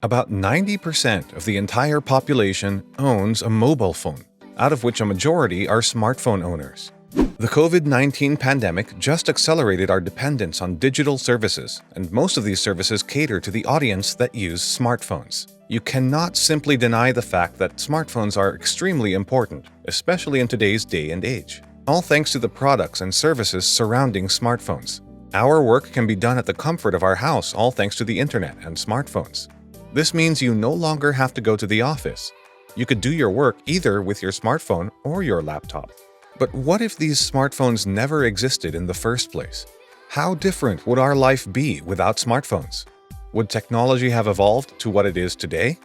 About 90% of the entire population owns a mobile phone, out of which a majority are smartphone owners. The COVID-19 pandemic just accelerated our dependence on digital services, and most of these services cater to the audience that use smartphones. You cannot simply deny the fact that smartphones are extremely important, especially in today's day and age. All thanks to the products and services surrounding smartphones. Our work can be done at the comfort of our house, all thanks to the internet and smartphones. This means you no longer have to go to the office. You could do your work either with your smartphone or your laptop. But what if these smartphones never existed in the first place? How different would our life be without smartphones? Would technology have evolved to what it is today?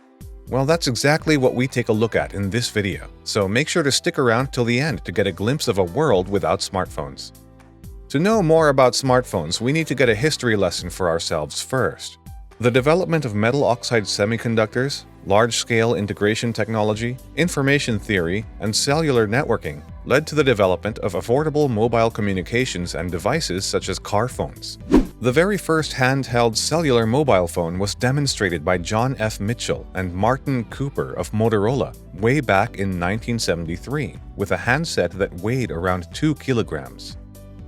Well, that's exactly what we take a look at in this video, so make sure to stick around till the end to get a glimpse of a world without smartphones. To know more about smartphones, we need to get a history lesson for ourselves first. The development of metal oxide semiconductors, large-scale integration technology, information theory, and cellular networking led to the development of affordable mobile communications and devices such as car phones. The very first handheld cellular mobile phone was demonstrated by John F. Mitchell and Martin Cooper of Motorola way back in 1973 with a handset that weighed around 2 kilograms.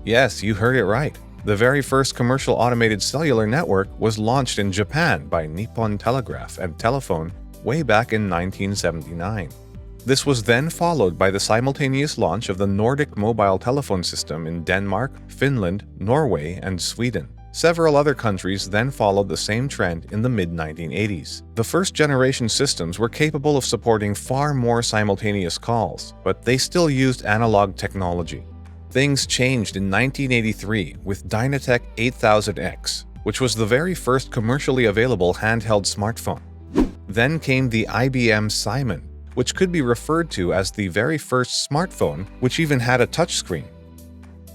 Yes, you heard it right. The very first commercial automated cellular network was launched in Japan by Nippon Telegraph and Telephone way back in 1979. This was then followed by the simultaneous launch of the Nordic mobile telephone system in Denmark, Finland, Norway, and Sweden. Several other countries then followed the same trend in the mid-1980s. The first-generation systems were capable of supporting far more simultaneous calls, but they still used analog technology. Things changed in 1983 with Dynatec 8000X, which was the very first commercially available handheld smartphone. Then came the IBM Simon, which could be referred to as the very first smartphone which even had a touchscreen.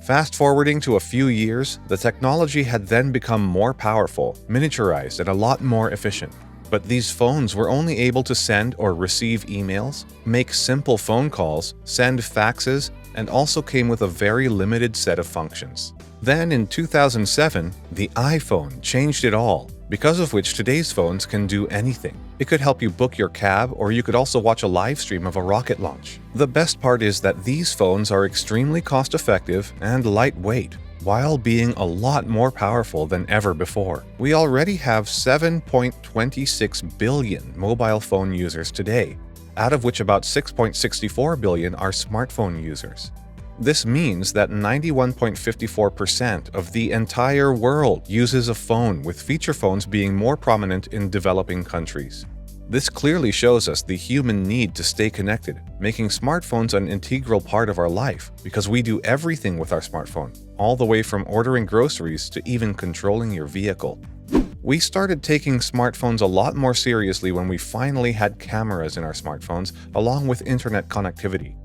Fast forwarding to a few years, the technology had then become more powerful, miniaturized, and a lot more efficient. But these phones were only able to send or receive emails, make simple phone calls, send faxes, and also came with a very limited set of functions. Then in 2007, the iPhone changed it all, because of which today's phones can do anything. It could help you book your cab, or you could also watch a live stream of a rocket launch. The best part is that these phones are extremely cost-effective and lightweight, while being a lot more powerful than ever before. We already have 7.26 billion mobile phone users today, out of which about 6.64 billion are smartphone users. This means that 91.54% of the entire world uses a phone, with feature phones being more prominent in developing countries. This clearly shows us the human need to stay connected, making smartphones an integral part of our life because we do everything with our smartphone, all the way from ordering groceries to even controlling your vehicle. We started taking smartphones a lot more seriously when we finally had cameras in our smartphones along with internet connectivity.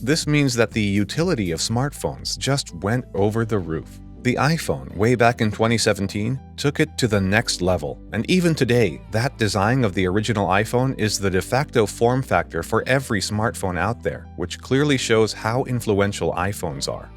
This means that the utility of smartphones just went over the roof. The iPhone, way back in 2017, took it to the next level, and even today, that design of the original iPhone is the de facto form factor for every smartphone out there, which clearly shows how influential iPhones are.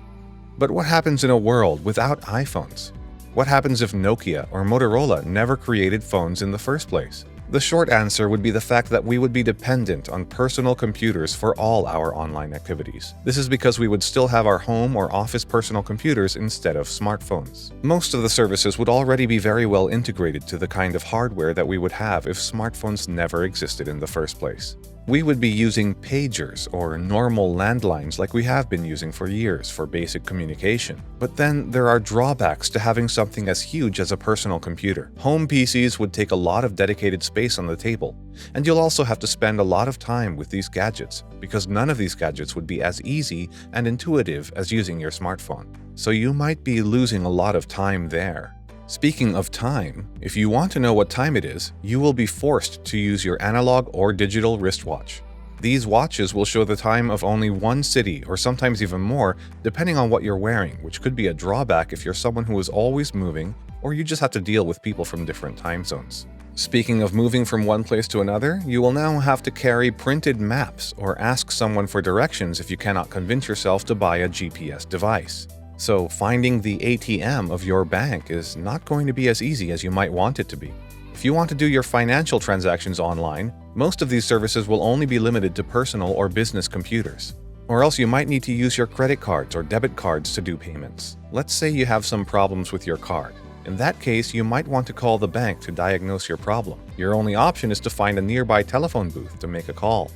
But what happens in a world without iPhones? What happens if Nokia or Motorola never created phones in the first place? The short answer would be the fact that we would be dependent on personal computers for all our online activities. This is because we would still have our home or office personal computers instead of smartphones. Most of the services would already be very well integrated to the kind of hardware that we would have if smartphones never existed in the first place. We would be using pagers or normal landlines like we have been using for years for basic communication. But then there are drawbacks to having something as huge as a personal computer. Home PCs would take a lot of dedicated space on the table, and you'll also have to spend a lot of time with these gadgets, because none of these gadgets would be as easy and intuitive as using your smartphone. So you might be losing a lot of time there. Speaking of time, if you want to know what time it is, you will be forced to use your analog or digital wristwatch. These watches will show the time of only one city, or sometimes even more, depending on what you're wearing, which could be a drawback if you're someone who is always moving, or you just have to deal with people from different time zones. Speaking of moving from one place to another, you will now have to carry printed maps or ask someone for directions if you cannot convince yourself to buy a GPS device. So finding the ATM of your bank is not going to be as easy as you might want it to be. If you want to do your financial transactions online, most of these services will only be limited to personal or business computers. Or else you might need to use your credit cards or debit cards to do payments. Let's say you have some problems with your card. In that case, you might want to call the bank to diagnose your problem. Your only option is to find a nearby telephone booth to make a call.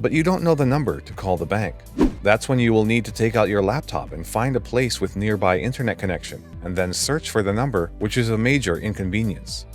But you don't know the number to call the bank. That's when you will need to take out your laptop and find a place with nearby internet connection, and then search for the number, which is a major inconvenience.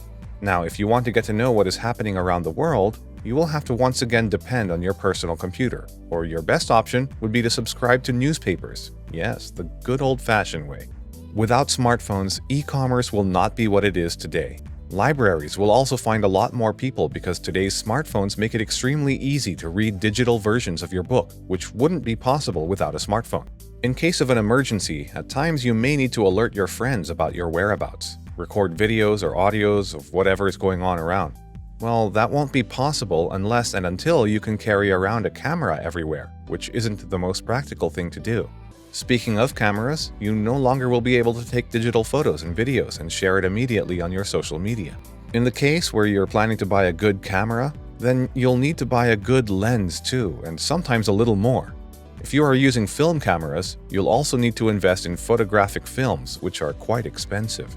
Now, if you want to get to know what is happening around the world, you will have to once again depend on your personal computer, or your best option would be to subscribe to newspapers. Yes, the good old-fashioned way. Without smartphones, e-commerce will not be what it is today. Libraries will also find a lot more people because today's smartphones make it extremely easy to read digital versions of your book, which wouldn't be possible without a smartphone. In case of an emergency, at times you may need to alert your friends about your whereabouts, record videos or audios of whatever is going on around. Well, that won't be possible unless and until you can carry around a camera everywhere, which isn't the most practical thing to do. Speaking of cameras, you no longer will be able to take digital photos and videos and share it immediately on your social media. In the case where you're planning to buy a good camera, then you'll need to buy a good lens too, and sometimes a little more. If you are using film cameras, you'll also need to invest in photographic films, which are quite expensive.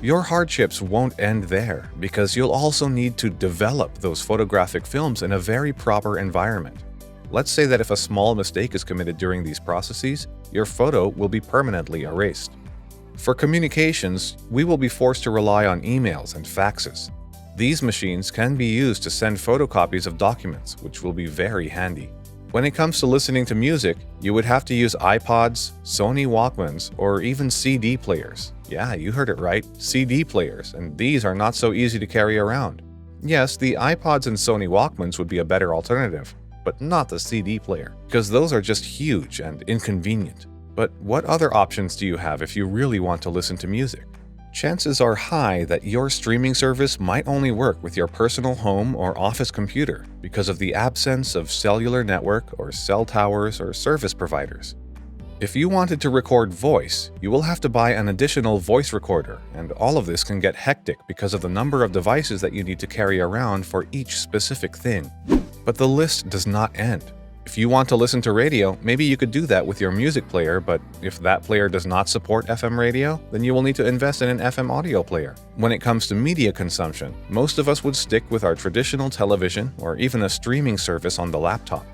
Your hardships won't end there, because you'll also need to develop those photographic films in a very proper environment. Let's say that if a small mistake is committed during these processes, your photo will be permanently erased. For communications, we will be forced to rely on emails and faxes. These machines can be used to send photocopies of documents, which will be very handy. When it comes to listening to music, you would have to use iPods, Sony Walkmans, or even CD players. Yeah, you heard it right, CD players, and these are not so easy to carry around. Yes, the iPods and Sony Walkmans would be a better alternative, but not the CD player, because those are just huge and inconvenient. But what other options do you have if you really want to listen to music? Chances are high that your streaming service might only work with your personal home or office computer because of the absence of cellular network or cell towers or service providers. If you wanted to record voice, you will have to buy an additional voice recorder, and all of this can get hectic because of the number of devices that you need to carry around for each specific thing. But the list does not end. If you want to listen to radio, maybe you could do that with your music player, but if that player does not support FM radio, then you will need to invest in an FM audio player. When it comes to media consumption, most of us would stick with our traditional television or even a streaming service on the laptop.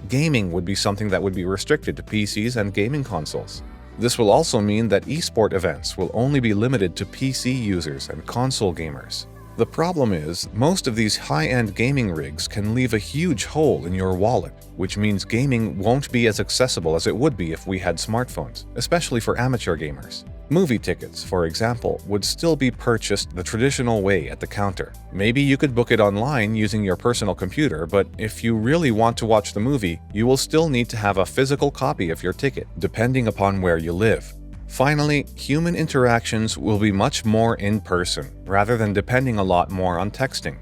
Gaming would be something that would be restricted to PCs and gaming consoles. This will also mean that esport events will only be limited to PC users and console gamers. The problem is, most of these high-end gaming rigs can leave a huge hole in your wallet, which means gaming won't be as accessible as it would be if we had smartphones, especially for amateur gamers. Movie tickets, for example, would still be purchased the traditional way at the counter. Maybe you could book it online using your personal computer, but if you really want to watch the movie, you will still need to have a physical copy of your ticket, depending upon where you live. Finally, human interactions will be much more in person, rather than depending a lot more on texting.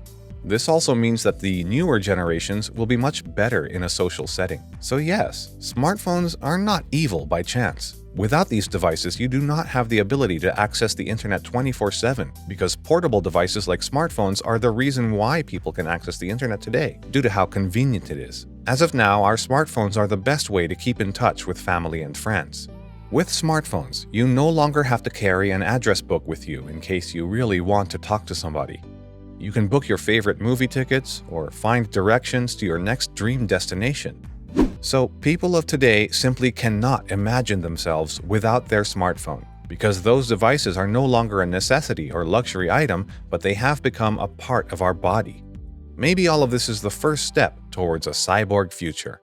This also means that the newer generations will be much better in a social setting. So yes, smartphones are not evil by chance. Without these devices, you do not have the ability to access the internet 24/7, because portable devices like smartphones are the reason why people can access the internet today, due to how convenient it is. As of now, our smartphones are the best way to keep in touch with family and friends. With smartphones, you no longer have to carry an address book with you in case you really want to talk to somebody. You can book your favorite movie tickets or find directions to your next dream destination. So, people of today simply cannot imagine themselves without their smartphone, because those devices are no longer a necessity or luxury item, but they have become a part of our body. Maybe all of this is the first step towards a cyborg future.